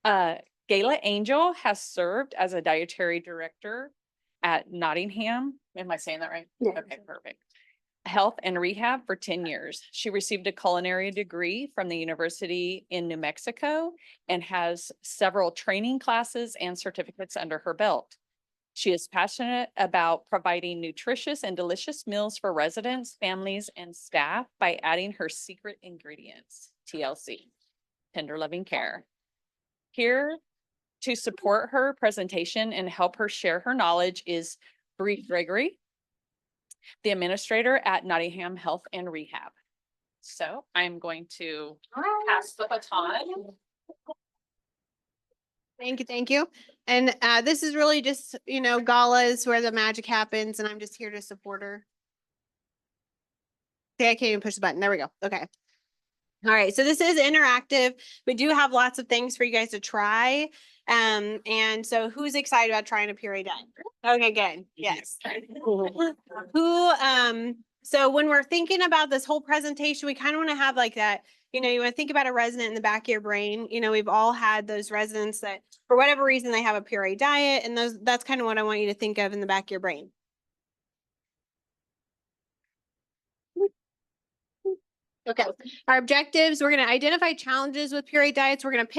Uh, Gala Angel has served as a dietary director at Nottingham. Am I saying that right? Yeah. Okay, perfect. Health and rehab for 10 years. She received a culinary degree from the University in New Mexico and has several training classes and certificates under her belt. She is passionate about providing nutritious and delicious meals for residents, families, and staff by adding her secret ingredients, TLC, tender loving care. Here to support her presentation and help her share her knowledge is Gregory, the administrator at Nottingham Health and Rehab. So I'm going to pass the baton. Thank you, thank you. And this is really just, Gala is where the magic happens, and I'm just here to support her. Okay, I can't even push the button. There we go. Okay. All right, so this is interactive. We do have lots of things for you guys to try. And so who's excited about trying a puree diet? Okay, good. Yes. So when we're thinking about this whole presentation, we kind of want to have like that, you want to think about a resident in the back of your brain. We've all had those residents that for whatever reason they have a puree diet, and that's kind of what I want you to think of in the back of your brain. Okay, our objectives, we're going to identify challenges with puree diets. We're going to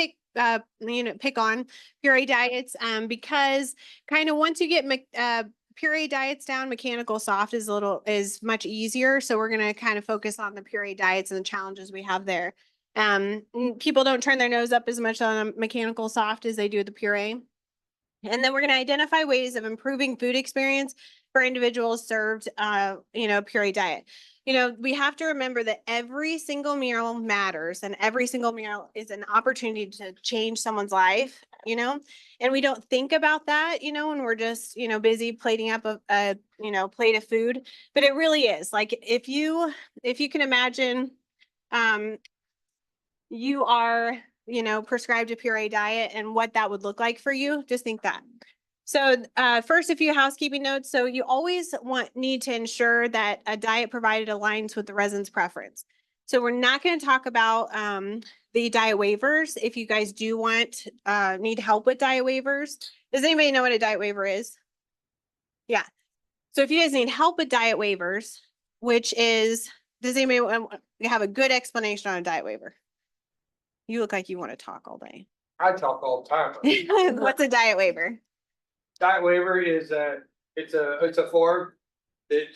pick on puree diets because kind of once you get puree diets down, mechanical soft is much easier. So we're going to kind of focus on the puree diets and the challenges we have there. People don't turn their nose up as much on a mechanical soft as they do the puree. And then we're going to identify ways of improving food experience for individuals served, puree diet. We have to remember that every single meal matters, and every single meal is an opportunity to change someone's life, and we don't think about that, when we're just, busy plating up a plate of food, but it really is. Like if you can imagine, you are, prescribed a puree diet and what that would look like for you, just think that. So first, a few housekeeping notes. So you always need to ensure that a diet provided aligns with the resident's preference. So we're not going to talk about the diet waivers. If you guys do need help with diet waivers, does anybody know what a diet waiver is? Yeah. So if you guys need help with diet waivers, does anybody have a good explanation on a diet waiver? You look like you want to talk all day. I talk all the time. What's a diet waiver? Diet waiver is it's a form that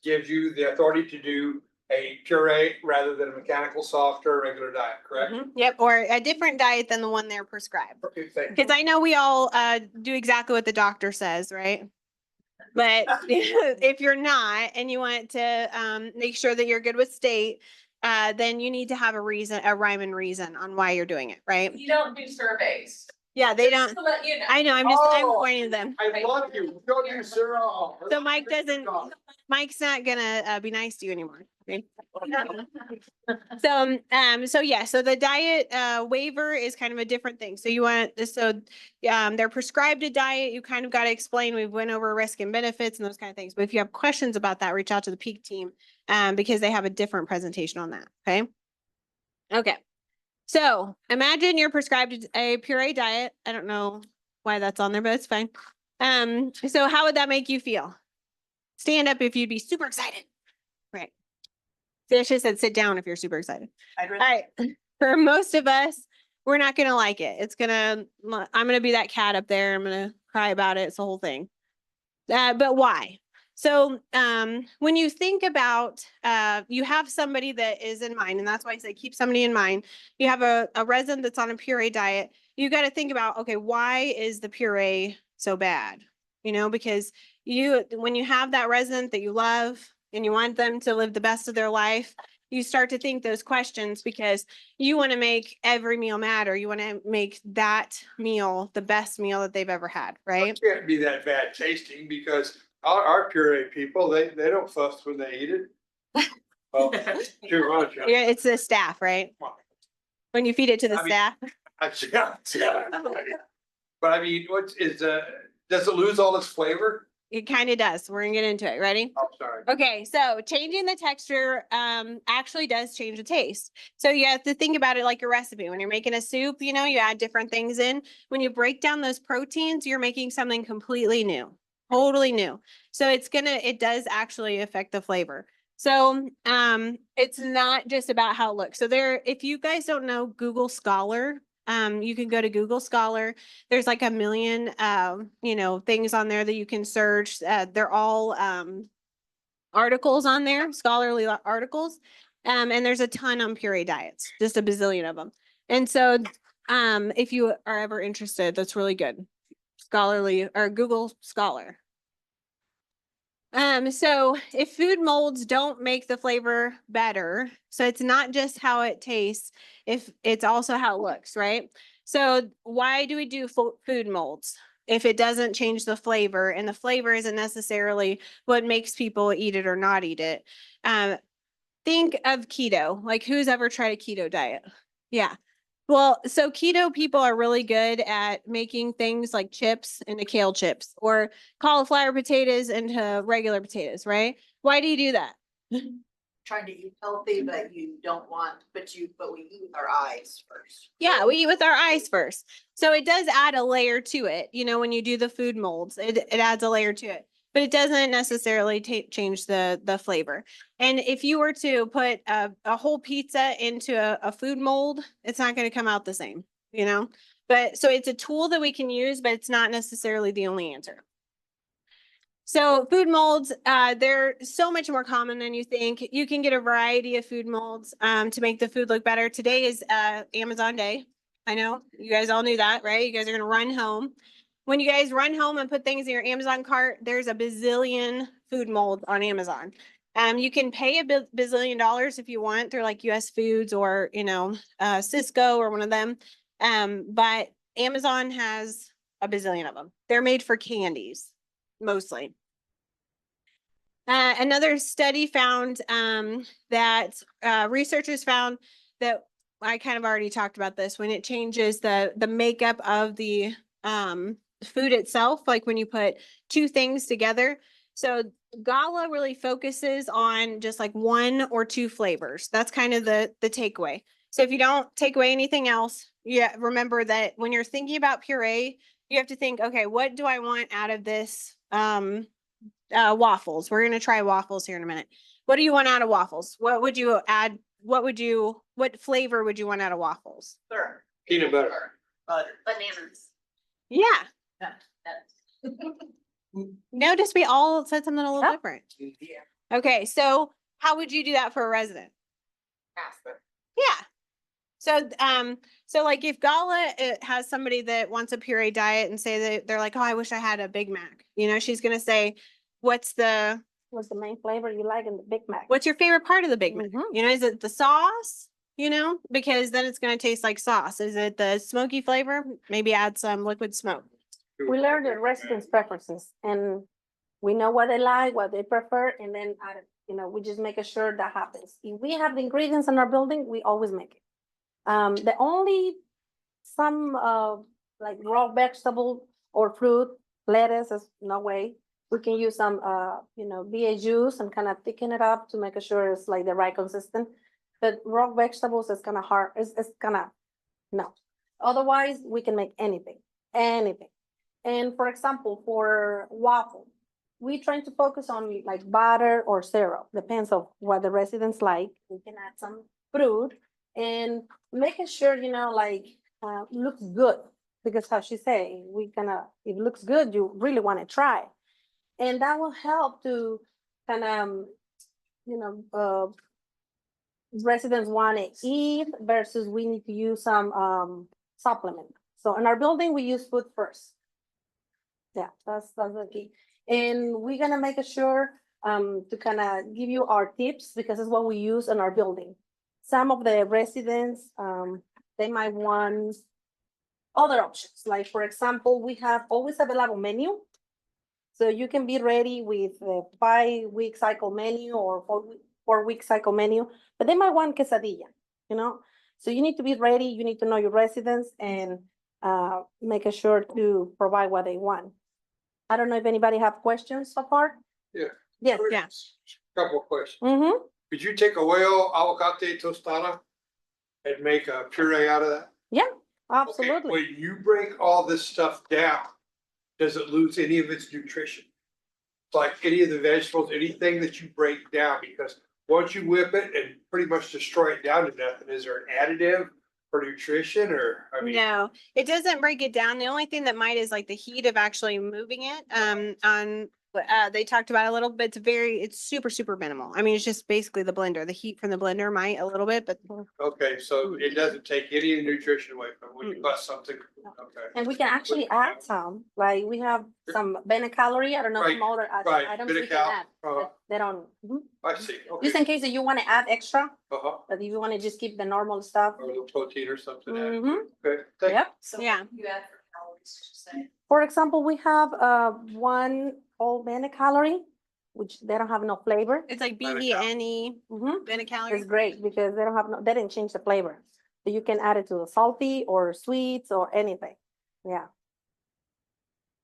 gives you the authority to do a puree rather than a mechanical soft or a regular diet, correct? Yep, or a different diet than the one they're prescribed. Okay, thank you. Because I know we all do exactly what the doctor says, right? But if you're not and you want to make sure that you're good with state, then you need to have a rhyme and reason on why you're doing it, right? You don't do surveys. Yeah, they don't. To let you know. I know. I'm pointing to them. I love you. Don't you, sir? So Mike's not gonna be nice to you anymore. Okay? So the diet waiver is kind of a different thing. So they're prescribed a diet. You kind of got to explain. We went over risk and benefits and those kind of things. But if you have questions about that, reach out to the Peak team because they have a different presentation on that. Okay. So imagine you're prescribed a puree diet. I don't know why that's on there, but it's fine. So how would that make you feel? Stand up if you'd be super excited. Right. Fisha said sit down if you're super excited. All right. For most of us, we're not going to like it. I'm going to be that cat up there. I'm going to cry about it. It's the whole thing. But why? So when you think about, you have somebody that is in mind, and that's why I say keep somebody in mind. You have a resident that's on a puree diet. You got to think about, okay, why is the puree so bad? Because when you have that resident that you love and you want them to live the best of their life, you start to think those questions because you want to make every meal matter. You want to make that meal the best meal that they've ever had, right? It can't be that bad tasting because our puree people, they don't fuss when they eat it. Well, too much. Yeah, it's the staff, right? When you feed it to the staff. Yeah. But I mean, does it lose all its flavor? It kind of does. We're gonna get into it. Ready? Oh, sorry. Okay, so changing the texture actually does change the taste. So you have to think about it like a recipe. When you're making a soup, you know, you add different things in. When you break down those proteins, you're making something completely new, totally new. So it does actually affect the flavor. So it's not just about how it looks. So if you guys don't know Google Scholar, you can go to Google Scholar. There's like a million, you know, things on there that you can search. They're all articles on there, scholarly articles. And there's a ton on puree diets, just a bazillion of them. And so, if you are ever interested, that's really good. Scholarly or Google Scholar. So if food molds don't make the flavor better, so it's not just how it tastes, if it's also how it looks, right? So why do we do food molds? If it doesn't change the flavor, and the flavor isn't necessarily what makes people eat it or not eat it. Think of keto. Like, who's ever tried a keto diet? Yeah. Well, so keto people are really good at making things like chips into kale chips or cauliflower potatoes into regular potatoes, right? Why do you do that? Trying to eat healthy, but you don't want, but we eat with our eyes first. Yeah, we eat with our eyes first. So it does add a layer to it. You know, when you do the food molds, it adds a layer to it, but it doesn't necessarily change the flavor. And if you were to put a whole pizza into a food mold, it's not going to come out the same, you know? But so it's a tool that we can use, but it's not necessarily the only answer. So food molds, they're so much more common than you think. You can get a variety of food molds to make the food look better. Today is Amazon Day. I know you guys all knew that, right? You guys are gonna run home. When you guys run home and put things in your Amazon cart, there's a bazillion food molds on Amazon. You can pay a bazillion dollars if you want through like US Foods or, you know, Cisco or one of them. But Amazon has a bazillion of them. They're made for candies, mostly. Another study found that researchers found that I kind of already talked about this when it changes the makeup of the food itself, like when you put two things together. So Gala really focuses on just like one or two flavors. That's kind of the takeaway. So if you don't take away anything else, yeah, remember that when you're thinking about puree, you have to think, okay, what do I want out of this? Waffles. We're going to try waffles here in a minute. What do you want out of waffles? What would you add? What flavor would you want out of waffles? Sure. Peanut butter. Bananas. Yeah. Notice we all said something a little Yep. different. Yeah. Okay. So how would you do that for a resident? Yeah. So like if Gala has somebody that wants a puree diet and say that they're like, oh, I wish I had a Big Mac. You know, she's going to say, what's the main flavor you like in the Big Mac? what's your favorite part of the Big Mac? Mhm. You know, is it the sauce? You know, because then it's going to taste like sauce. Is it the smoky flavor? Maybe add some liquid smoke. We learn the residents' preferences and we know what they like, what they prefer, and then we just make sure that happens. If we have the ingredients in our building, we always make it. The only some like raw vegetable or fruit, lettuce is no way. We can use some BA juice and kind of thicken it up to make sure it's like the right consistent. But raw vegetables is kind of hard. It's kind of no. Otherwise, we can make anything. And for example, for waffle, we trying to focus on like butter or syrup, depends on what the residents like. We can add some fruit and making sure, looks good. Because how she say, if it looks good, you really want to try. And that will help to kind of, residents want to eat versus we need to use some supplement. So in our building, we use food first. Yeah, that's the key. And we're gonna make sure to kind of give you our tips because it's what we use in our building. Some of the residents, they might want other options. Like for example, we have always available menu. So you can be ready with a 5-week cycle menu or 4-week cycle menu, but they might want quesadilla, you know? So you need to be ready, you need to know your residents and make sure to provide what they want. I don't know if anybody have questions so far? Yeah. Yes. Yeah. Couple of questions. Mm-hmm. Could you take a whale avocate tostada and make a puree out of that? Yeah, Okay, absolutely. when you break all this stuff down, does it lose any of its nutrition? Like any of the vegetables, anything that you break down, because once you whip it and pretty much destroy it down to nothing, is there an additive for nutrition or, I mean? No, it doesn't break it down. The only thing that might is like the heat of actually moving it. They talked about a little bit. It's super, super minimal. I mean, it's just basically the blender. The heat from the blender might a little bit, but Okay, so it doesn't take any of the nutrition away from when you bust something, okay. And we can actually add some, like we have some bene calorie, I don't know, some other Right, items bit we of can cal, add. That They don't, I see, just okay. in case that you want to add extra, Uh-huh, but if you want to just keep the normal stuff. or a little protein or something. Mm-hmm. Okay, thank you. Yep. So Yeah. what do you add for calories, did you say? For example, we have one whole bene calorie, which they don't have no flavor. it's like Not a BDNE Mm-hmm. been a calorie. It's great because they don't have they didn't change the flavor. So you can add it to salty or sweets or anything. Yeah.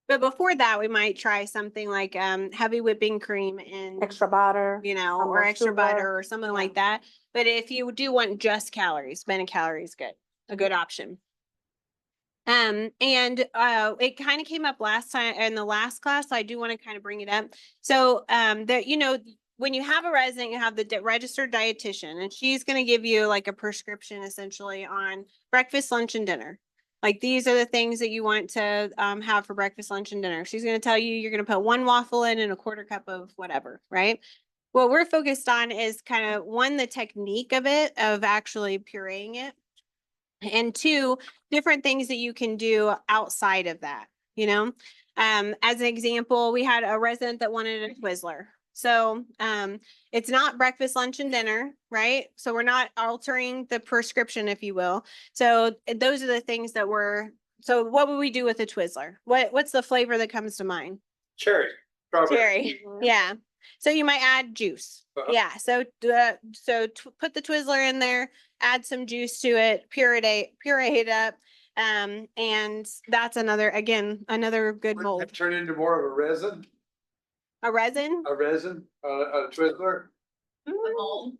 But before that, we might try something like heavy whipping cream and Extra butter. you know, some or more extra sugar. butter or something Yeah. like that. But if you do want just calories, bene calorie is good, a good option. And it kind of came up last time in the last class, so I do want to kind of bring it up. So that you know, when you have a resident, you have the registered dietitian, and she's going to give you like a prescription essentially on breakfast, lunch, and dinner. Like these are the things that you want to have for breakfast, lunch, and dinner. She's going to tell you you're going to put one waffle in and a quarter cup of whatever, right? What we're focused on is kind of one, the technique of it, of actually pureeing it. And two, different things that you can do outside of that, you know? As an example, we had a resident that wanted a Twizzler. So it's not breakfast, lunch, and dinner, right? So we're not altering the prescription, if you will. So those are the things that so what would we do with a Twizzler? What's the flavor that comes to mind? Cherry, strawberry. Cherry, yeah. So you might add juice. Uh-huh. Yeah, so put the Twizzler in there, add some juice to it, puree it up. And that's another good Would mold. that turn into more of a resin, A resin? a Twizzler? The mold?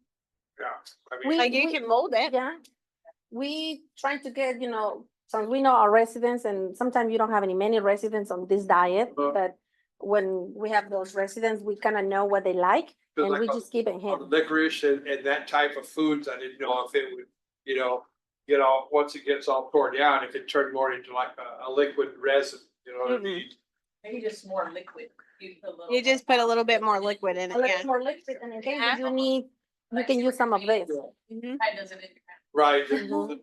Yeah, I mean, We- Like you can mold it. Yeah. We trying to get, since we know our residents and sometimes you don't have many residents on this diet, Uh-huh. but when we have those residents, we kind of know what they like Feel and like we a- just keep it on hidden. licorice and that type of foods, I didn't know if it would, once it gets all poured down, if it turned more into like a liquid resin, you know what I Mm-mm. mean? Maybe just more liquid. You just put a little bit more liquid in A it, little yeah. more liquid and in case that you need, you can use some of this. Mhm, Kind does it in your mouth. Right, Mhm.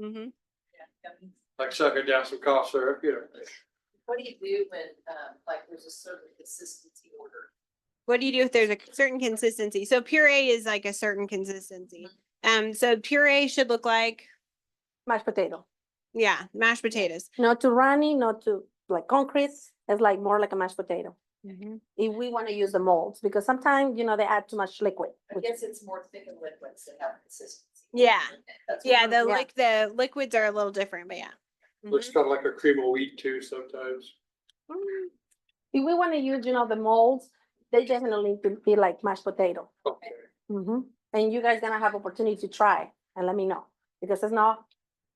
mhm. Yeah, yummy. like sucking down some cough syrup, What do you do when, like, there's a certain consistency order? What do you do if there's a certain consistency? So puree is like a certain consistency. So puree should look like, Mashed potato. yeah, mashed potatoes. Not too runny, not too like concrete. It's like more like a mashed potato. Mhm. If we want to use the molds, because sometimes, they add too much liquid. I which- guess it's more thick and liquids that have consistency. Yeah. That's what Yeah, we're- the liquids are a little different, but yeah. Looks kind of like a cream of wheat too sometimes. Mhm. If we want to use, the molds, they definitely need to be like mashed potato. Okay. And you guys gonna have opportunity to try and let me know, because it's not,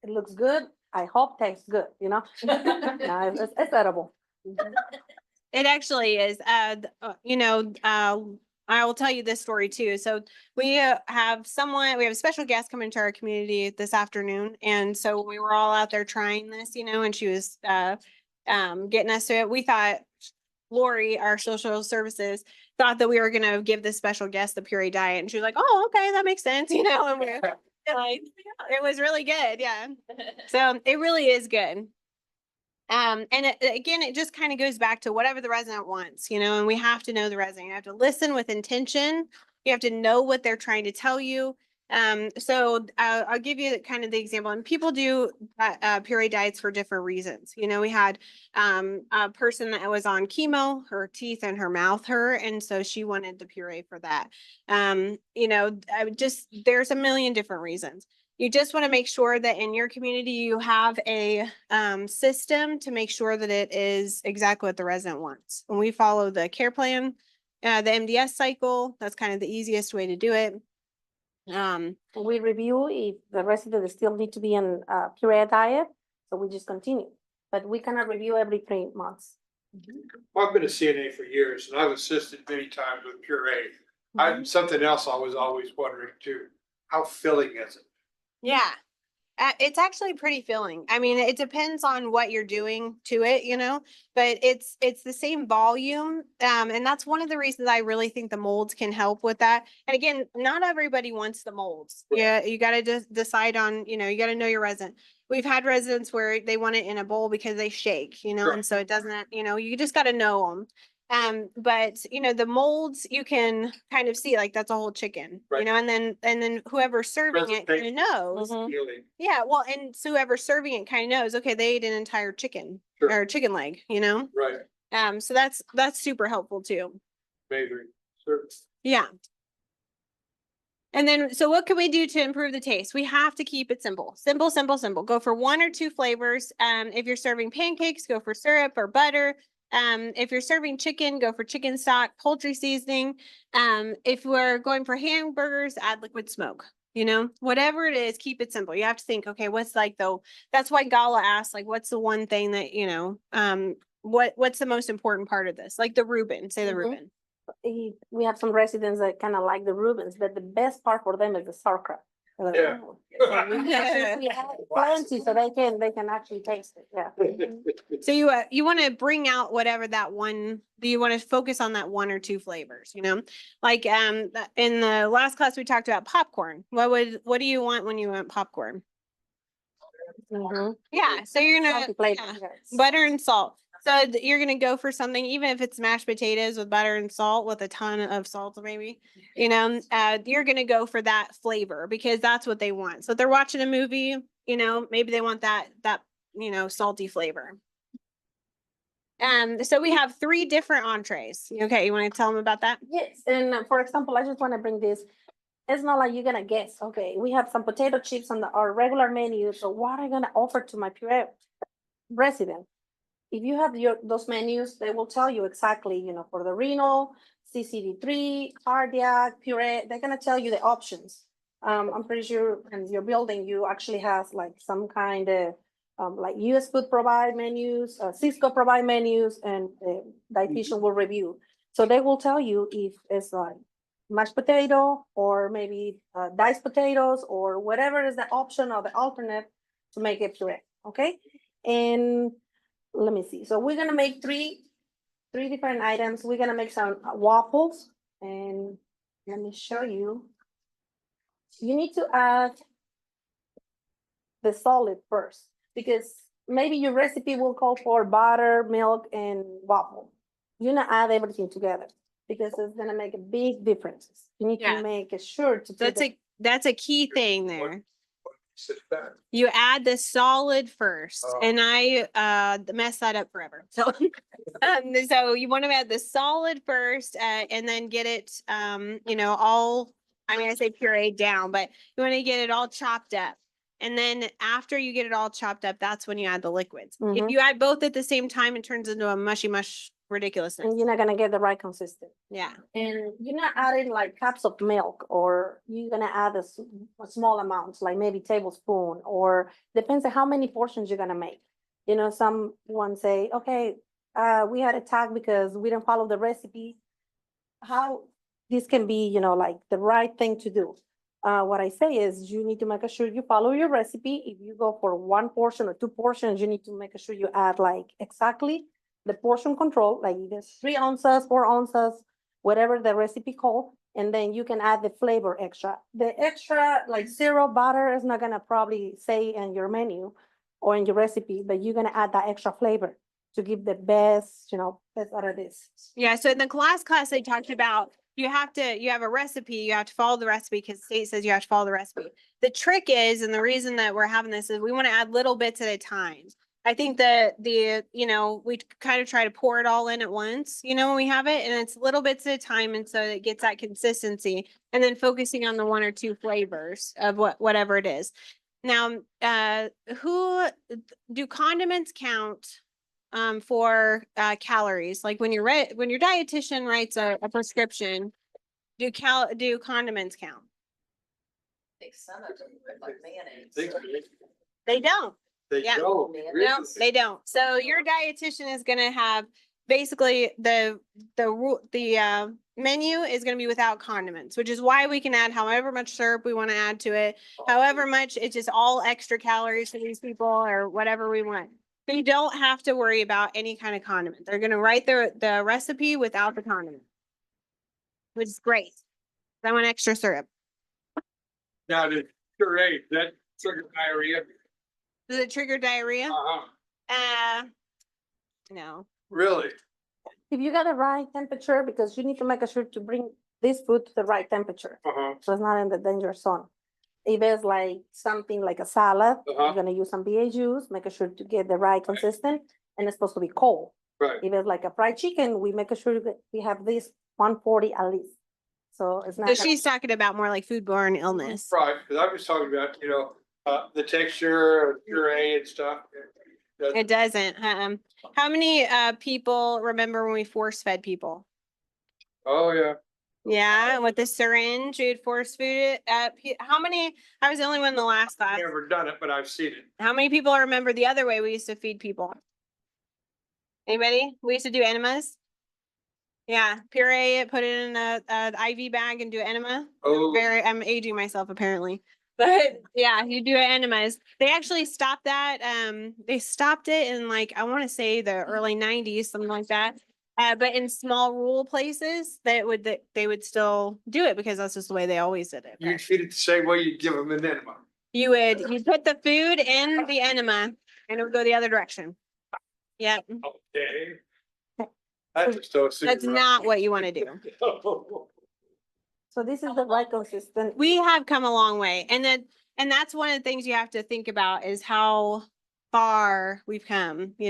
it looks good. I hope tastes good, No, it's edible. It actually is, I will tell you this story too. So we have a special guest coming to our community this afternoon. And so we were all out there trying this, and she was getting us to it. We thought Lori, our social services, thought that we were going to give this special guest the puree diet. And she was like, oh, okay, that makes sense. And we're like, it was really good. Yeah. So it really is good. Again, it just kind of goes back to whatever the resident wants, and we have to know the resident. You have to listen with intention. You have to know what they're trying to tell you. So I'll give you kind of the example, and people do puree diets for different reasons. We had a person that was on chemo, her teeth and her mouth hurt, and so she wanted the puree for that. There's a million different reasons. You just want to make sure that in your community, you have a system to make sure that it is exactly what the resident wants. When we follow the care plan, the MDS cycle, that's kind of the easiest way to do it. We review if the residents still need to be on puree diet, so we just continue. But we cannot review every 3 months. Well, I've been a CNA for years and I've assisted many times with puree. Something else I was always wondering too, how filling is it? Yeah. It's actually pretty filling. I mean, it depends on what you're doing to it, you know, but it's the same volume. And that's one of the reasons I really think the molds can help with that. And again, not everybody wants the molds. Yeah, you gotta just decide on, you know, you gotta know your resident. We've had residents where they want it in a bowl because they shake, you know, Right. and so it doesn't, you know, you just gotta know them. But you know, the molds you can kind of see like that's a whole chicken, you Right. know, and then whoever's serving it kind of knows. Mhm. Feeling, Yeah, well, and so whoever's serving it kind of knows, okay, they ate an entire chicken Sure. or chicken leg, you know? right, So that's super helpful too. maybe, sure. Yeah. And then, so what can we do to improve the taste? We have to keep it simple, simple, simple, simple. Go for 1 or 2 flavors. If you're serving pancakes, go for syrup or butter. If you're serving chicken, go for chicken stock, poultry seasoning. If we're going for hamburgers, add liquid smoke. You know, whatever it is, keep it simple. You have to think, okay, what's like though? That's why Gala asked, like, what's the one thing that, you know, what's the most important part of this? Like the Reuben, say the Mhm. Reuben. We have some residents that kind of like the Reubens, but the best part for them is the sauerkraut. They're like, Yeah. "Oh." So we add plenty so they can actually taste it, yeah. So you want to bring out whatever that one, do you want to focus on that 1 or 2 flavors, you know? Like in the last class we talked about popcorn. What do you want when you want popcorn? Mhm. Yeah, so you're gonna Healthy flavor, yeah, yes. butter and salt. So you're gonna go for something, even if it's mashed potatoes with butter and salt with a ton of salt, maybe, you know, you're gonna go for that flavor because that's what they want. So if they're watching a movie, you know, maybe they want that, you know, salty flavor. So we have 3 different entrees. Okay, you want to tell them about that? Yes, and for example, I just want to bring this. It's not like you're gonna guess. Okay, we have some potato chips on our regular menu. So what are I gonna offer to my puree resident? If you have those menus, they will tell you exactly, you know, for the renal, CCD3, cardiac, puree, they're gonna tell you the options. I'm pretty sure in your building, you actually have like some kind of like US Food provide menus, Cisco provide menus, and the dietitian will review. So they will tell you if it's like mashed potato or maybe diced potatoes or whatever is the option or the alternate to make it puree. Okay, and let me see. So we're gonna make three different items. We're gonna make some waffles, and let me show you. You need to add the solid first because maybe your recipe will call for butter, milk, and waffle. You're gonna add everything together because it's gonna make a big difference. You need Yeah. to make sure to put That's a key thing there. Sit back. You add the solid first, Oh. and I mess that up forever. So so you want to add the solid first, and then get it you know, all, I mean, I say pureed down, but you want to get it all chopped up. And then after you get it all chopped up, that's when you add the liquids. If Mhm. you add both at the same time, it turns into a mushy mush ridiculousness. and you're not gonna get the right consistency. Yeah. And you're not adding like cups of milk, or you're gonna add a small amount, like maybe tablespoon, or depends on how many portions you're gonna make. You know, someone say, okay, we had a tag because we didn't follow the recipe. How this can be, you know, like the right thing to do. What I say is you need to make sure you follow your recipe. If you go for 1 portion or 2 portions, you need to make sure you add like exactly the portion control, like either 3 ounces, 4 ounces, whatever the recipe call, and then you can add the flavor extra. The extra like syrup, butter is not gonna probably say in your menu or in your recipe, but you're gonna add that extra flavor to give the best, you know, best out of this. Yeah, so in the last class, they talked about you have a recipe, you have to follow the recipe because the state says you have to follow the recipe. The trick is, and the reason that we're having this is we want to add little bits at a time. I think that we kind of try to pour it all in at once, when we have it, and it's little bits at a time, and so it gets that consistency, and then focusing on the one or two flavors of whatever it is. Now, who do condiments count for calories? Like when your dietitian writes a prescription, do condiments count? I think some of them look like mayonnaise. They don't. They Yeah. don't. No, really. they don't. So your dietitian is gonna have basically the menu is gonna be without condiments, which is why we can add however much syrup we want to add to it, however much, it's just all extra calories for these people or whatever we want. So you don't have to worry about any kind of condiment. They're gonna write the recipe without the condiment, which is great. I want extra syrup. Now, the puree, that trigger diarrhea. Does it trigger diarrhea? Uh-huh. No. Really? If you got the right temperature, because you need to make sure to bring this food to the right temperature, Uh-huh. so it's not in the danger zone. If it's like something like a salad, Uh-huh. you're gonna use some BA juice, make sure to get the right consistent, and it's supposed to be cold. Right. If it's like a fried chicken, we make sure that we have this 140 at least. So it's not. So gonna- she's talking about more like foodborne illness. Right, because I was talking about, the texture, puree and stuff. It doesn't. How many people remember when we force fed people? Oh, yeah. Yeah, with the syringe, we'd force feed it. How many? I was the only one in the last class. Never done it, but I've seen it. How many people remember the other way we used to feed people? Anybody? We used to do enemas. Yeah, puree it, put it in a IV bag and do enema. Oh. I'm aging myself apparently. But yeah, you do enemas. They actually stopped that. They stopped it in like, I want to say the early 90s, something like that. But in small rural places, they would still do it because that's just the way they always did it. You'd feed it the same way you'd give them an enema. You'd put the food in the enema and it would go the other direction. Yeah, Okay. I just don't see. that's not what you want to do. So this is the right consistent. We have come a long way, and that's one of the things you have to think about is how far we've come, we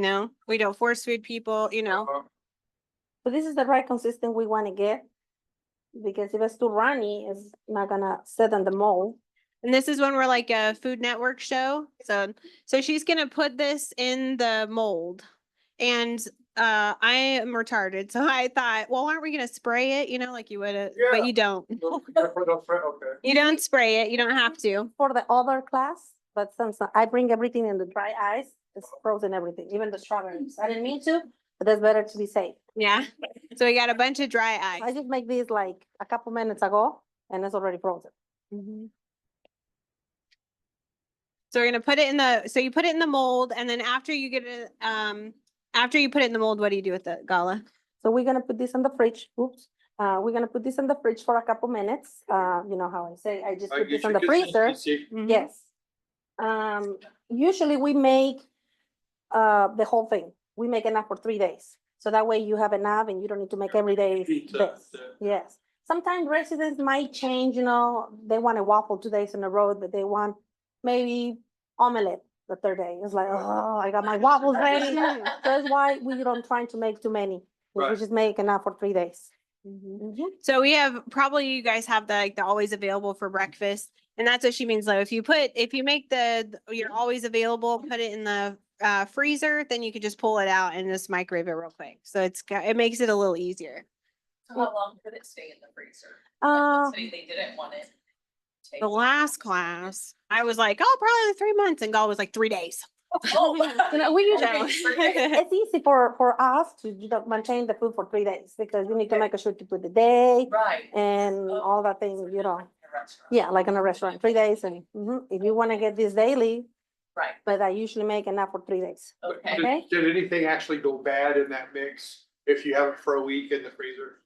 don't force feed people, So this is the right consistent we want to get. Because if it's too runny, it's not gonna sit in the mold. And this is when we're like a Food Network show. So she's gonna put this in the mold. And I am retarded. So I thought, well, aren't we gonna spray it, like you would, Yeah. but you don't. Okay. You don't spray it. You don't have to. For the other class, but since I bring everything in the dry ice, it's frozen everything, even the strawberries. I didn't mean to, but that's better to be safe. Yeah. So we got a bunch of dry I ice. just make these like a couple minutes ago and it's already frozen. So we're gonna put it so you put it in the mold, and then after you get it, after you put it in the mold, what do you do with it, Gala? So we're gonna put this in the fridge. Oops. We're gonna put this in the fridge for a couple minutes. You know how I say, I just put this in the freezer. Yes. Usually we make the whole thing. We make enough for 3 days. So that way you have enough and you don't need to make every day Pizza, this. yeah. Yes. Sometimes residents might change, they want a waffle 2 days in a row, but they want maybe omelet the third day. It's like, oh, I got my waffles ready. So that's why we don't try to make too many. We Right. just make enough for 3 days. So we have, probably you guys have the always available for breakfast. And that's what she means though. If you make you're always available, put it in the freezer, then you could just pull it out and just microwave it real quick. So it makes it a little easier. So how long could it stay in the freezer? Uh, Say they didn't want it. The last class, I was like, oh, probably 3 months, and Gal was like 3 days. we usually, So- it's easy for us to maintain the food for 3 days because you need to make sure to put the day Right. and all that thing, In a restaurant. Yeah, like in a restaurant, 3 days and if you want to get this daily, Right, but I usually make enough for 3 days. okay. Okay. Did anything actually go bad in that mix if you have it for a week in the freezer?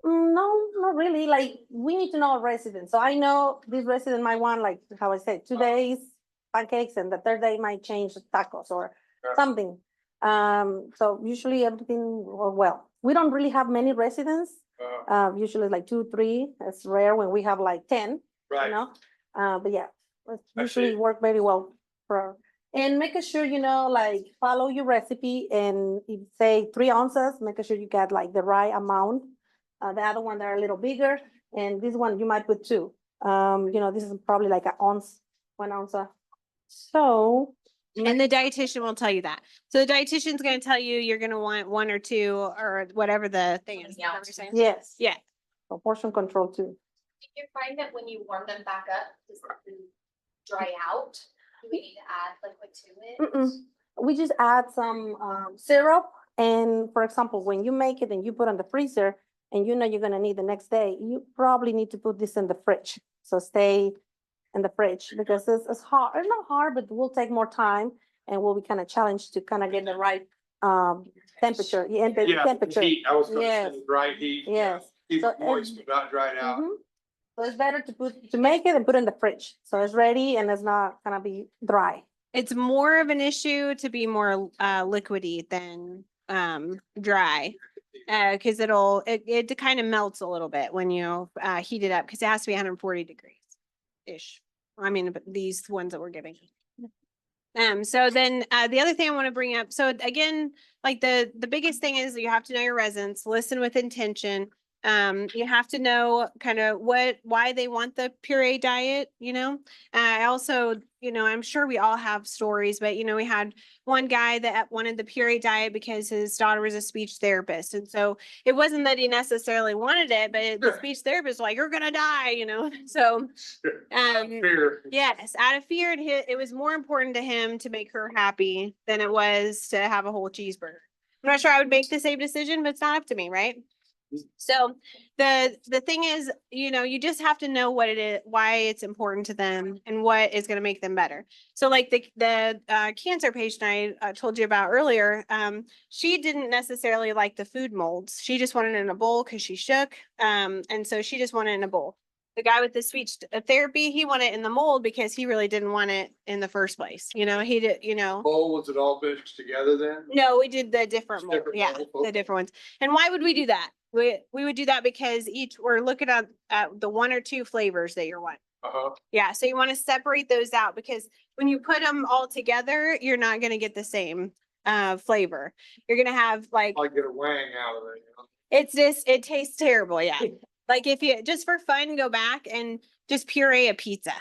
No, not really. Like we need to know a resident. So I know this resident might want, like how I said, 2 days pancakes and the third day might change the tacos or Yeah. something. So usually everything will well. We don't really have many residents. Usually like 2, 3. It's rare when we have like 10, Right. But yeah, it I usually see. work very well for And making sure, like follow your recipe and if say 3 ounces, making sure you get like the right amount. The other one, they're a little bigger, and this one you might put 2. This is probably like an ounce, 1 ounce. So, And the dietitian will tell you that. So the dietitian's gonna tell you you're gonna want 1 or 2 or whatever the thing is. Is that what you're saying? yes. Yeah. So portion control too. Do you find that when you warm them back up, does the food dry out? Do we need to add liquid to it? Mm-mm. We just add some syrup, and for example, when you make it and you put on the freezer and you're gonna need the next day, you probably need to put this in the fridge. So stay in the fridge because it's hard, it's not hard, but it will take more time and we'll be kind of challenged to kind of get the right temperature. Yeah, and the temperature. Heat, I was gonna Yes. say right heat. Yes. Keep So it moist, but not dried out. Mhm. So it's better to make it and put it in the fridge. So it's ready and it's not gonna be dry. It's more of an issue to be more liquidy than dry. Cause it kind of melts a little bit when you heat it up, cause it has to be 140 degrees-ish. I mean, but these ones that we're giving. So then the other thing I want to bring up, so again, like the biggest thing is you have to know your residents, listen with intention. You have to know kind of why they want the puree diet, I also, I'm sure we all have stories, but we had one guy that wanted the puree diet because his daughter was a speech therapist. And so it wasn't that he necessarily wanted it, but the speech therapist was like, you're gonna die, So Fear. yes, out of fear, it was more important to him to make her happy than it was to have a whole cheeseburger. I'm not sure I would make the same decision, but it's not up to me, right? So the thing is, you just have to know what it is, why it's important to them, and what is going to make them better. So like the cancer patient I told you about earlier, she didn't necessarily like the food molds. She just wanted it in a bowl because she shook, and so she just wanted it in a bowl. The guy with the speech therapy, he wanted it in the mold because he really didn't want it in the first place. He did, Bowl, was it all mixed together then? No, we did the different mold. Different Yeah, mold, the okay. different ones. And why would we do that? We would do that because we're looking at the 1 or 2 flavors that you're wanting. Uh-huh. Yeah, so you want to separate those out because when you put them all together, you're not going to get the same flavor. You're going to have like, I get a wang out of it, it tastes terrible. Yeah. Like if you just for fun, go back and just puree a pizza.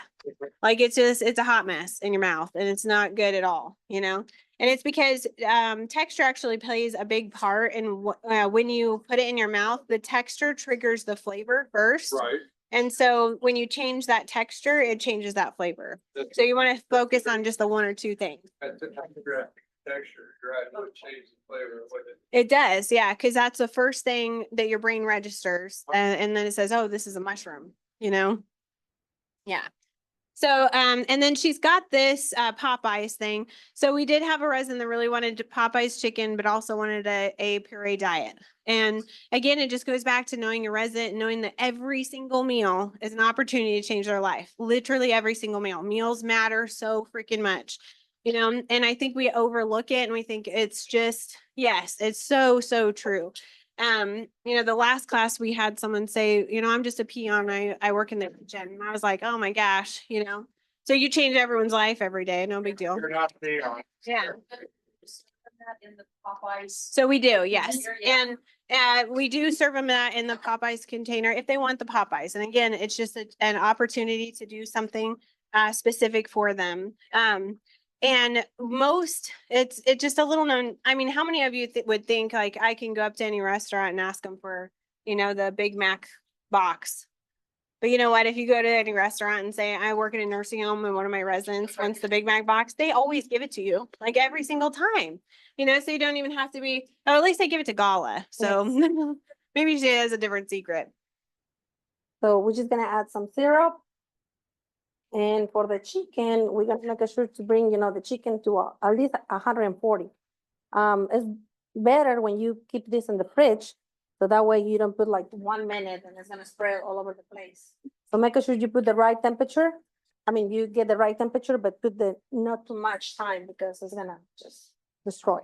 Like it's a hot mess in your mouth and it's not good at all, And it's because texture actually plays a big part in when you put it in your mouth, the texture triggers the flavor first. Right. And so when you change that texture, it changes that flavor. That's- So you want to focus on just the 1 or 2 things. That's the texture, right? It would change the flavor, wouldn't it? It does, yeah, because that's the first thing that your brain registers, and then it says, "Oh, this is a mushroom," Yeah. So, and then she's got this Popeyes thing. So we did have a resident that really wanted Popeyes chicken, but also wanted a puree diet. And again, it just goes back to knowing your resident, knowing that every single meal is an opportunity to change their life. Literally every single meal. Meals matter so freaking much. And I think we overlook it and we think it's just, yes, it's so, so true. The last class we had someone say, I'm just a peon. I work in the kitchen. And I was like, oh my gosh, so you change everyone's life every day. No big deal. You're not me on. Yeah. In the Popeyes. So we do, yes. Yeah. And we do serve them that in the Popeyes container if they want the Popeyes. And again, it's just an opportunity to do something specific for them. And it's just a little known. I mean, how many of you would think like I can go up to any restaurant and ask them for, the Big Mac box? But you know what? If you go to any restaurant and say, I work in a nursing home and one of my residents wants the Big Mac box, they always give it to you, like every single time. So you don't even have to be, or at least they give it to Gala. So maybe she has a different secret. So we're just gonna add some syrup. And for the chicken, we're gonna make sure to bring, the chicken to at least 140. It's better when you keep this in the fridge, so that way you don't put like 1 minute and it's gonna spread all over the place. So make sure you put the right temperature. I mean, you get the right temperature, but put not too much time because it's gonna just destroy.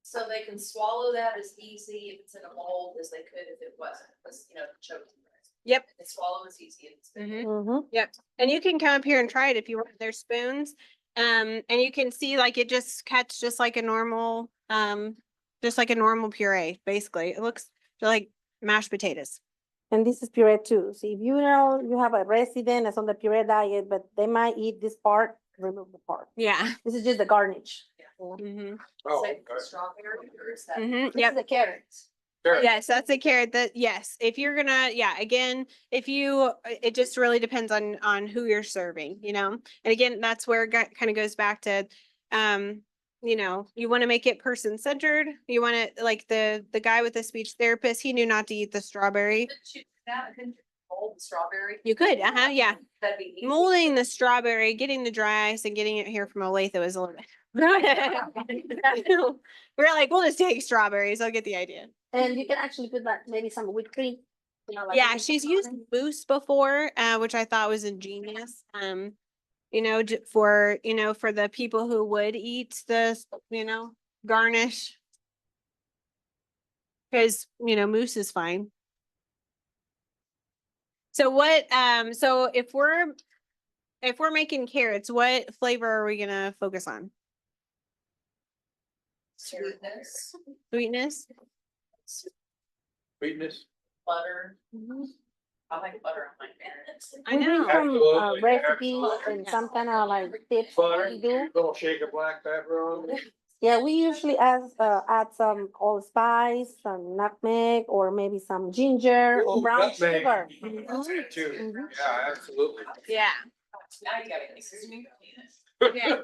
So they can swallow that as easy if it's in a mold as they could if it wasn't, choking. Yep. The swallow is easy. Mhm. Mhm. And you can come up here and try it if you want. There's spoons. And you can see like it just cuts just like a normal puree, basically. It looks like mashed potatoes. And this is puree too. So if you know you have a resident that's on the puree diet, but they might eat this part, remove the part. Yeah. This is just the garnish. Mm-hmm. Oh, Like okay. strawberry or is that? Mm-hmm. This is Yep. the carrots. Sure. Yes, that's a carrot that, yes, if you're gonna, yeah, again, if you, it just really depends on who you're serving, you know? And again, that's where it kind of goes back to, you know, you want to make it person centered. You want to, like the guy with the speech therapist, he knew not to eat the strawberry. Couldn't you mold the strawberry? You could, yeah. That'd be easy. Molding the strawberry, getting the dry ice and getting it here from Olathe was a little bit. We're like, we'll just take strawberries. I'll get the idea. And you can actually put like maybe some whipped cream. You know, like Yeah, whipping she's cream on used it. mousse before, which I thought was ingenious. You know, for, you know, for the people who would eat the, you know, garnish. Cause, you know, mousse is fine. So what, so if we're making carrots, what flavor are we gonna focus on? Sweetness, Sweetness? Sweetness. butter. I like butter on my carrots. I We bring know. some Absolutely, recipes absolutely. and some kind of like tips Butter, we do. little shake of black pepper on it. Yeah, we usually add some allspice, some nutmeg, or maybe some ginger or Ooh, brown nutmeg. sugar. That's it too. Mhm. Yeah, absolutely. Yeah. Now you gotta get this. Yeah.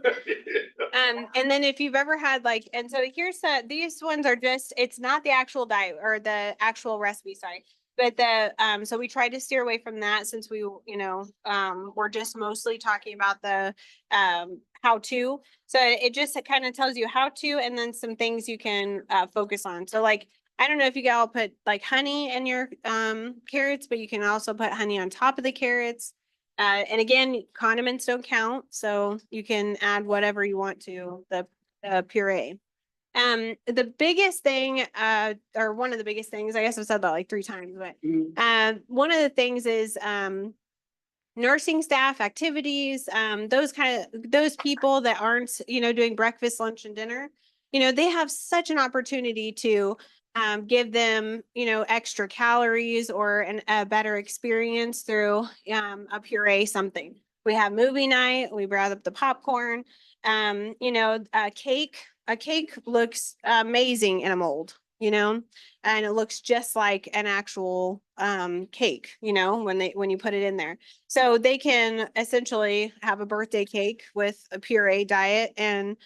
And then if you've ever had like, and so here's these ones are just, it's not the actual diet or the actual recipe, sorry. But so we tried to steer away from that since we, you know, we're just mostly talking about the, how to. So it just kind of tells you how to, and then some things you can, focus on. So like, I don't know if you all put like honey in your, carrots, but you can also put honey on top of the carrots. And again, condiments don't count, so you can add whatever you want to the puree. The biggest thing, or one of the biggest things, I guess I've said that like 3 times, but one of the things is nursing staff activities, those people that aren't, you know, doing breakfast, lunch, and dinner, you know, they have such an opportunity to give them, you know, extra calories or a better experience through a puree something. We have movie night, we brought up the popcorn, you know, a cake looks amazing in a mold, you know, and it looks just like an actual cake, you know, when you put it in there. So they can essentially have a birthday cake with a puree diet and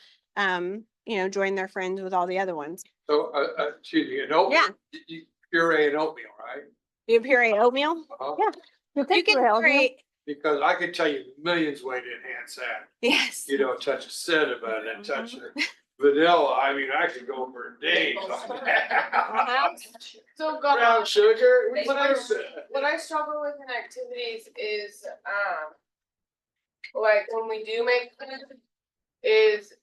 you know, join their friends with all the other ones. So, excuse me, an oatmeal? Yeah. You puree an oatmeal, right? You puree oatmeal? Uh-huh. Yeah. You You can can puree oatmeal. puree, Because I could tell you millions ways to enhance that. yes. You know, touch of cinnamon and touch of vanilla. I mean, I could go for days on that. Uh-huh. So Brown Gala, sugar. what I struggle with in activities is, like when we do make food, is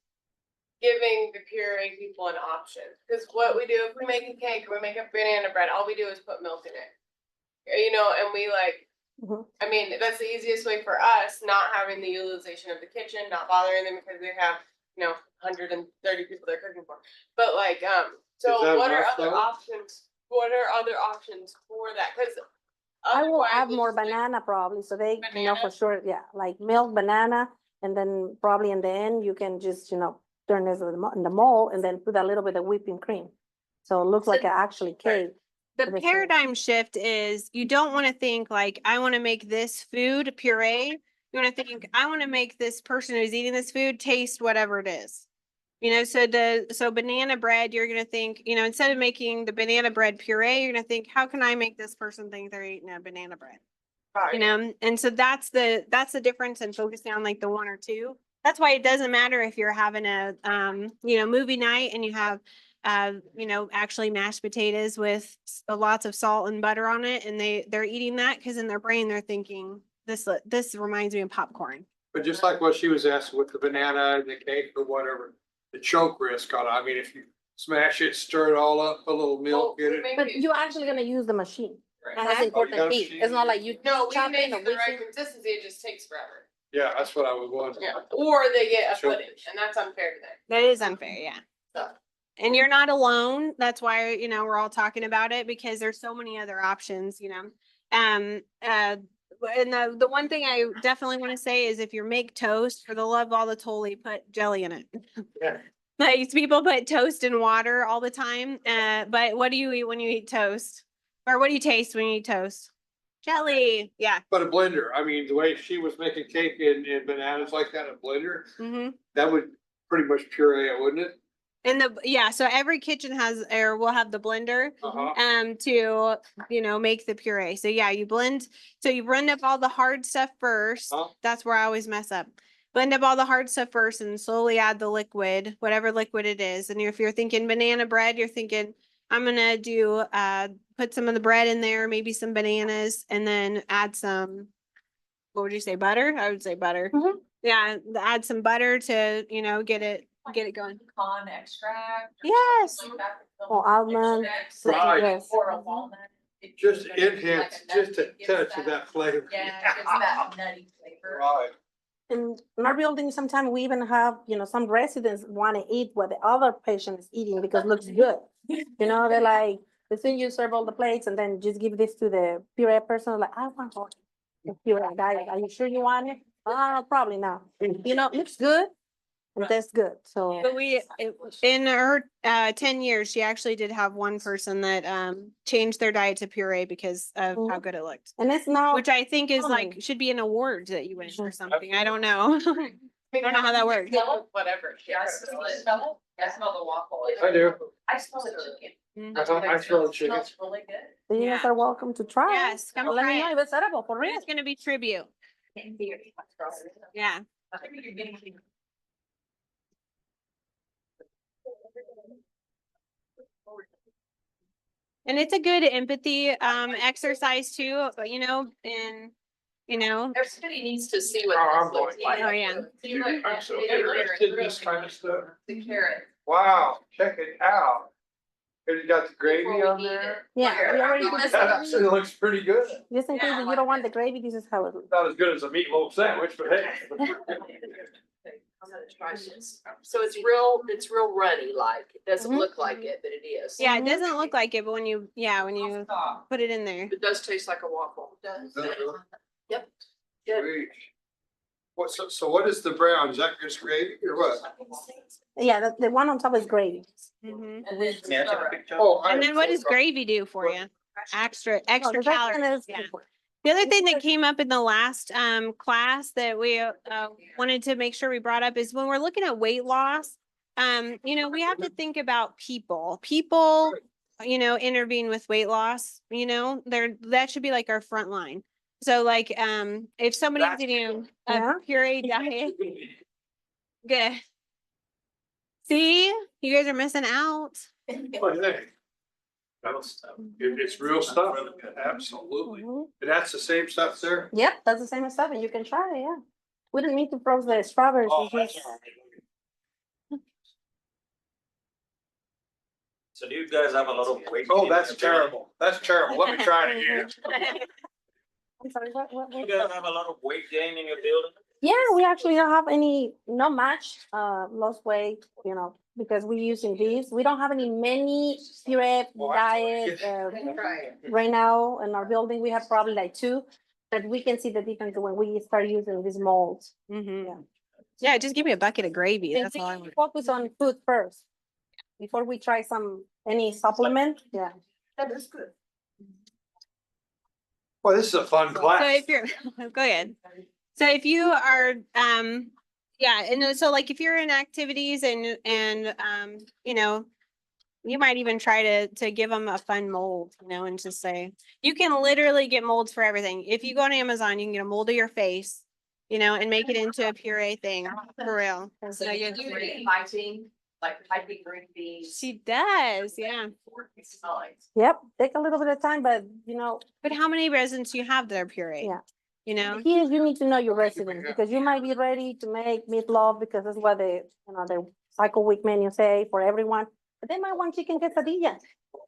giving the puree people an option. Cause what we do, if we make a cake or we make a banana bread, all we do is put milk in it. You know, and we like, Mhm. I mean, that's the easiest way for us, not having the utilization of the kitchen, not bothering them because we have, you know, 130 people they're cooking for. But like, so Is that what are enough, other though? options? What are other options for that? Cause I will otherwise add it's more like- banana probably, so they, you know, for Banana? sure, yeah, like milk, banana, and then probably in the end, you can just, you know, turn this in the mold and then put a little bit of whipping cream. So it looks like an actually cake. The for this paradigm shift is you don't want to think like, I want to make this food puree. You want to think, I want to make this person who's eating this food taste whatever it is. You know, so banana bread, you're gonna think, you know, instead of making the banana bread puree, you're gonna think, how can I make this person think they're eating a banana bread? You know, and so that's the difference in focusing on like the 1 or 2. That's why it doesn't matter if you're having a you know, movie night and you have you know, actually mashed potatoes with lots of salt and butter on it, and they're eating that because in their brain they're thinking this reminds me of popcorn. But just like what she was asking with the banana and the cake or whatever, the choke risk on it. I mean, if you smash it, stir it all up, a little milk in it. But you're actually gonna use the machine. It has important gotta heat. see It's not it. like you No, we chop make it or it the right whisk it. consistency, it just takes forever. Yeah, that's what I was wondering. Yeah, or they get a Sure. pudding, and that's unfair to them. That is unfair, yeah. So. And you're not alone. That's why, we're all talking about it because there's so many other options, and the one thing I definitely want to say is if you make toast, for the love of all the Tolly, put jelly in it. Yeah. Like people put toast in water all the time, but what do you eat when you eat toast? Or what do you taste when you eat toast? Jelly, yeah. But a blender, I mean, the way she was making cake and bananas like that in a blender, Mm-hmm. that would pretty much puree it, wouldn't it? So every kitchen has, or will have the blender, Uh-huh. to, make the puree. So yeah, you blend up all the hard stuff first. Huh? That's where I always mess up. Blend up all the hard stuff first and slowly add the liquid, whatever liquid it is. And if you're thinking banana bread, you're thinking, I'm gonna put some of the bread in there, maybe some bananas, and then add some, what would you say, butter? I would say butter. Mhm. Yeah, add some butter to, get it going. Pecan extract. Yes. Or almond. Right. Yes. Or a walnut. It Just gives it enhance, like a just a nut- gives touch of that flavor. Yeah, it gives that nutty flavor. Right. In our building, sometimes we even have, some residents want to eat what the other patient is eating because it looks good. They're like, they say you serve all the plates and then just give this to the puree person, like, I want more puree diet. Are you sure you want it? Probably not. It looks good and tastes good, so. But in her 10 years, she actually did have one person that changed their diet to puree because of how Mhm. good it looked. And it's not, Which I think is like, common. should be an award that you win or something. I don't know. I don't know how that works. Whatever. Yeah, I smell it. Smell it? I smell the waffle. I do. I smell the chicken. I smell chicken. Smells really good. so you guys Yeah. are welcome to try. Yes, come Let try me know it. if it's edible for real. It's gonna be tribute. Yeah. I think you're getting. And it's a good empathy exercise too, but Everybody needs to see what Oh, I'm this looks going. like. Oh, yeah. See what- I'm so it really- interested in this kind of stuff. The carrot. Wow, check it out. And you got the gravy Before we on eat there. Yeah, we already put the That gravy. actually looks pretty good. Just in case Yeah, if you don't want the gravy, this is how it looks. Not as good as a meatloaf sandwich, but hey. So it's real runny like, it doesn't Mhm. look like it, but it is. Yeah, it Mhm. doesn't look like it, but when you put it in there. It does taste like a waffle. Yep. Good. Sweet. So what is the brown? Is that just gravy or what? Yeah, the one on top is gravy. Mhm. And then May I take a stir it. picture? Oh, And then what does gravy do for you? Extra No, the second calories. is- Yeah. The other thing that came up in the last class that we wanted to make sure we brought up is when we're looking at weight loss, we have to think about people. People, intervene with weight loss, that should be like our front line. So like if somebody's That's eating Yeah. a puree diet, good. See, you guys are missing out. What do you think? It's real stuff. Absolutely. Mhm. And that's the same stuff there? Yep, that's the same stuff, and you can try it, yeah. We didn't need to froze the strawberries. Oh, in that's case- all right. So do you guys have a lot of weight? Oh, gain that's in your building? terrible. That's terrible. Let me try it again. I'm sorry, what? Do you guys have a lot of weight gain in your building? Yeah, we actually don't have any, not much, lost weight, because we're using these. We don't have many puree Oh, diet, right now in our building. We have probably like 2, but we can see the difference when we start using these molds. Mhm. Yeah, just give me a bucket of gravy. And That's all I we want. focus on food first before we try any supplement. Yeah. That is good. Well, this is a fun So class. if you're, go ahead. So if you are, so like if you're in activities and you might even try to give them a fun mold, and just say, you can literally get molds for everything. If you go on Amazon, you can get a mold of your face, and make it into a puree thing, for real. So So you you- do any piping, like piping green beans. She does, yeah. Yep, take a little bit of time, but But how many residents do you have that are puree? Yeah. You here you need to know your resident because you might be ready to make meatloaf because that's what the cycle week menu say for everyone. but they might want chicken quesadilla.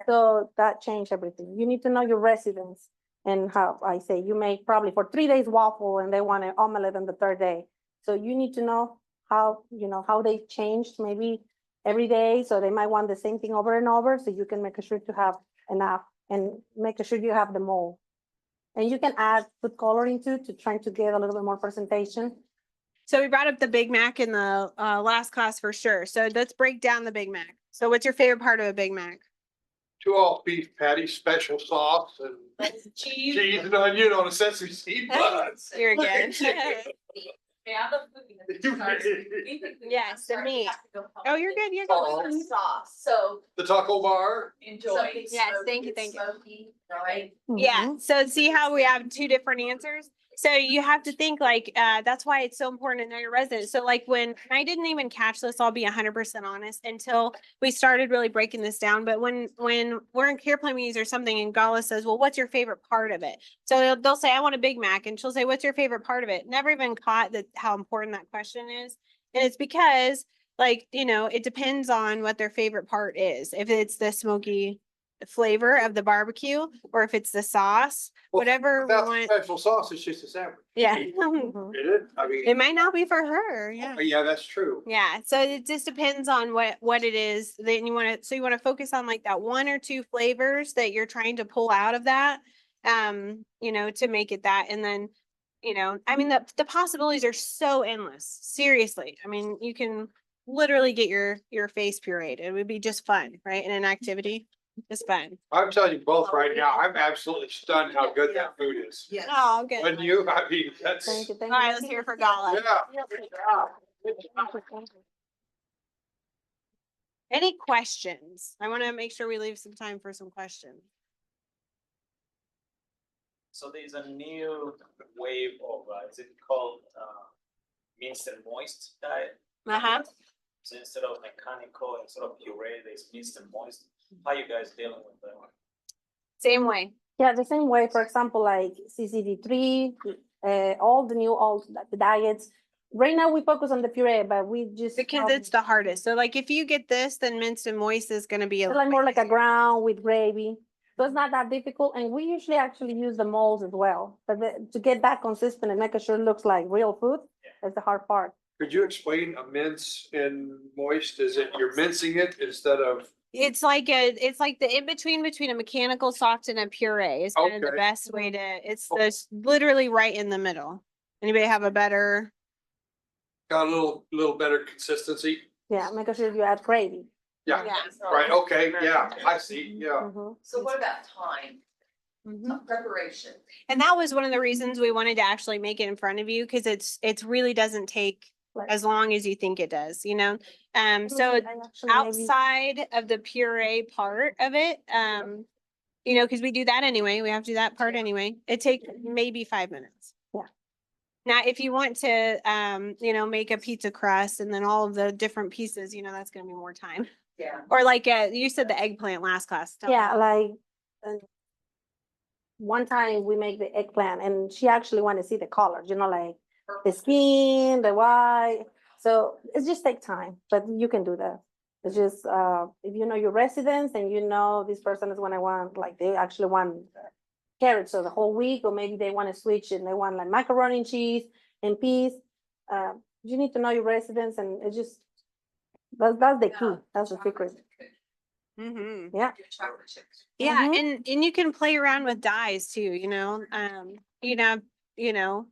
So that changed everything. You need to know your residents and how I say you make probably for 3 days waffle and they want an omelet on the third day. So you need to know how, how they changed maybe every day. So they might want the same thing over and over. So you can make sure to have enough and make sure you have the mold. And you can add food coloring too, to try to get a little bit more presentation. So we brought up the Big Mac in the last class for sure. So let's break down the Big Mac. So what's your favorite part of a Big Mac? 2 all beef patties, special sauce and cheese and onion on a sesame seed buns. You're good. Yeah, Yes, the meat. Oh, you're good. You're Oh. good. Sauce, so The taco bar. something Yes, smoky, thank you, thank you. smoky, right? Yeah, Mhm. so see how we have 2 different answers? So you have to think like, that's why it's so important to know your residents. So like when I didn't even catch this, I'll be 100% honest until we started really breaking this down. But when we're in care plan meetings or something and Gala says, well, what's your favorite part of it? So they'll say, I want a Big Mac. And she'll say, what's your favorite part of it? Never even caught that how important that question is. And it's because like, it depends on what their favorite part is. If it's the smoky flavor of the barbecue or if it's the sauce, Well, whatever we Without want. special sauce, it's just a sandwich. Yeah. Mhm. Is it? I mean, It might not be for her. Yeah. yeah, that's true. Yeah. So it just depends on what it is. Then you want to focus on like that 1 or 2 flavors that you're trying to pull out of that, to make it that. And then, I mean, the possibilities are so endless. Seriously. I mean, you can literally get your face pureed. It would be just fun, right? In an activity. It's fun. I'm telling you both right now, I'm absolutely stunned how good that food is. Yes. Oh, good. When you, I mean, that's, Thank you, All thank right, you. let's hear it for Gala. yeah. Any questions? I want to make sure we leave some time for some questions. So there's a new wave of, is it called, minced and moist diet? Uh-huh. So instead of mechanical, instead of puree, there's minced and moist. How you guys dealing with that? Same way. Yeah, the same way, for example, like CCD3, all the diets. Right now we focus on the puree, but we just. Because it's the hardest. So like if you get this, then minced and moist is gonna be It's like more like a ground with gravy. So it's not that difficult. And we usually actually use the molds as well. But to get that consistent and making sure it looks like real food, that's the hard part. Could you explain a mince and moist? Is it you're mincing it instead of? it's like the in-between between a mechanical soft and a puree is kind of the Okay. best way to, it's this literally right in the middle. Anybody have a better? Got a little better consistency? Yeah, making sure you add gravy. Yeah, Yeah. right, okay, yeah, I see, yeah. Mhm. So what about time, Mhm. preparation? And that was one of the reasons we wanted to actually make it in front of you, because it's really doesn't take Like- as long as you think it does, So I actually maybe- outside of the puree part of it, because we do that anyway, we have to do that part anyway. It takes maybe 5 minutes. Yeah. Now, if you want to, make a pizza crust and then all of the different pieces, that's gonna be more time. Yeah. Or like, you said the eggplant last class. Tell Yeah, me. like one time we make the eggplant and she actually wanted to see the colors, like the skin, the white. So it just take time, but you can do that. It's just, if you know your residents and this person is gonna want, like they actually want carrots for the whole week, or maybe they want to switch and they want like macaroni and cheese and peas. You need to know your residents and it's just, that's the key. That's the secret. Mhm. Yeah. Chocolate chips. Yeah, Mhm. and you can play around with dyes too,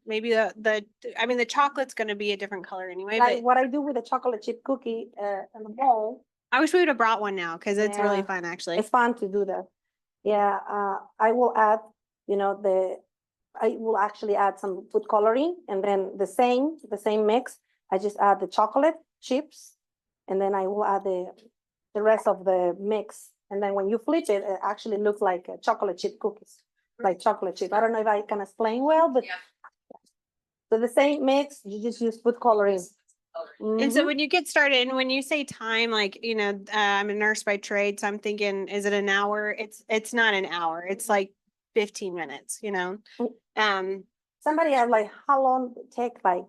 maybe the chocolate's gonna be a different color anyway, Like but what I do with the chocolate chip cookie in the bowl, I wish we would have brought one now, because it's really Yeah. fun, actually. it's fun to do that. Yeah, I will add, I will actually add some food coloring and then the same mix. I just add the chocolate chips and then I will add the rest of the mix. And then when you flip it, it actually looks like chocolate chip cookies, like chocolate chip. I don't know if I can explain well, but Yeah. so the same mix, you just use food coloring. And so Mhm. when you get started, and when you say time, like, I'm a nurse by trade, so I'm thinking, is it an hour? It's not an hour. It's like 15 minutes, Somebody asked like how long it take, like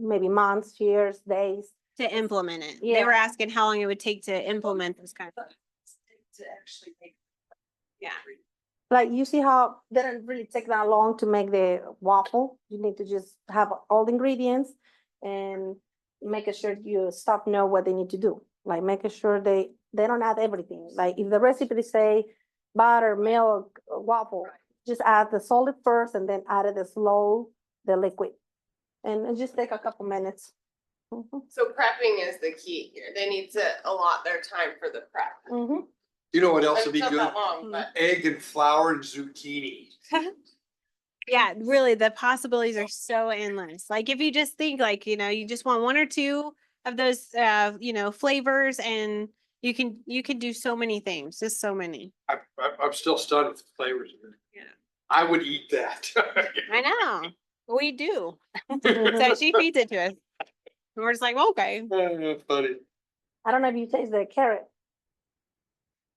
maybe months, years, days. to implement it. They Yeah. were asking how long it would take to implement this kind of. To actually make. Yeah. Like you see how it didn't really take that long to make the waffle. You need to just have all the ingredients and making sure your staff know what they need to do. Like making sure they don't add everything. Like if the recipe say butter, milk, waffle, just add the solid first and then add the liquid. And it just take a couple minutes. Mhm. So prepping is the key here. They need to allot their time for the prep. Mhm. You know what else Like, would be it's not good? that long, but. Egg and flour and zucchini. Yeah, really, the possibilities are so endless. Like if you just think like, you just want one or two of those flavors and you can do so many things, just so many. I'm still stunned with the flavors of it. Yeah. I would eat that. I know. We do. Mhm. So she feeds it to us. And we're just like, okay. Funny. I don't know if you taste the carrot.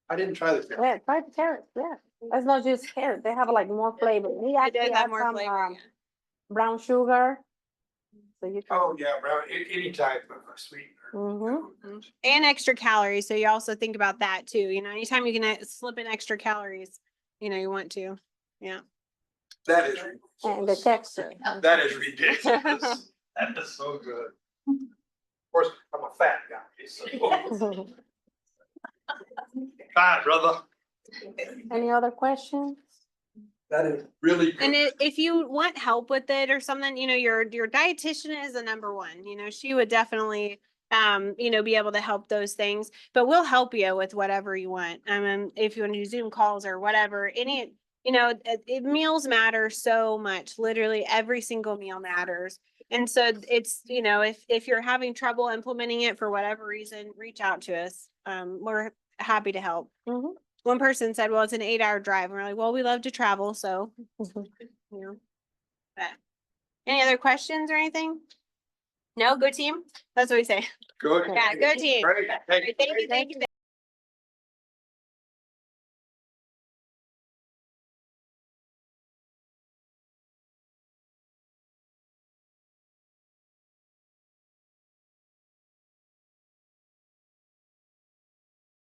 I didn't try this. Yeah, try the carrot. Yeah, it's not just carrot. They have like more flavor. We It actually does add have more some flavor. Yeah. brown sugar. So you can. Oh, yeah, bro, any type of a sweetener. Mhm. And extra calories. So you also think about that too. Anytime you can slip in extra calories, you want to. Yeah. That is And the ridiculous. texture. That is ridiculous. That is so good. Of course, I'm a fat guy, so. Bye, brother. Any other questions? That is really good. And if you want help with it or something, your dietitian is the number one. She would definitely be able to help those things. But we'll help you with whatever you want. If you want to do Zoom calls or whatever, meals matter so much. Literally every single meal matters. And so it's, if you're having trouble implementing it for whatever reason, reach out to us. We're happy to help. Mhm. One person said, well, it's an 8-hour drive. And we're like, well, we love to travel. So, Mhm. but any other questions or anything? No, go team. That's what we say. Good. Yeah, go team. Great. Thank you.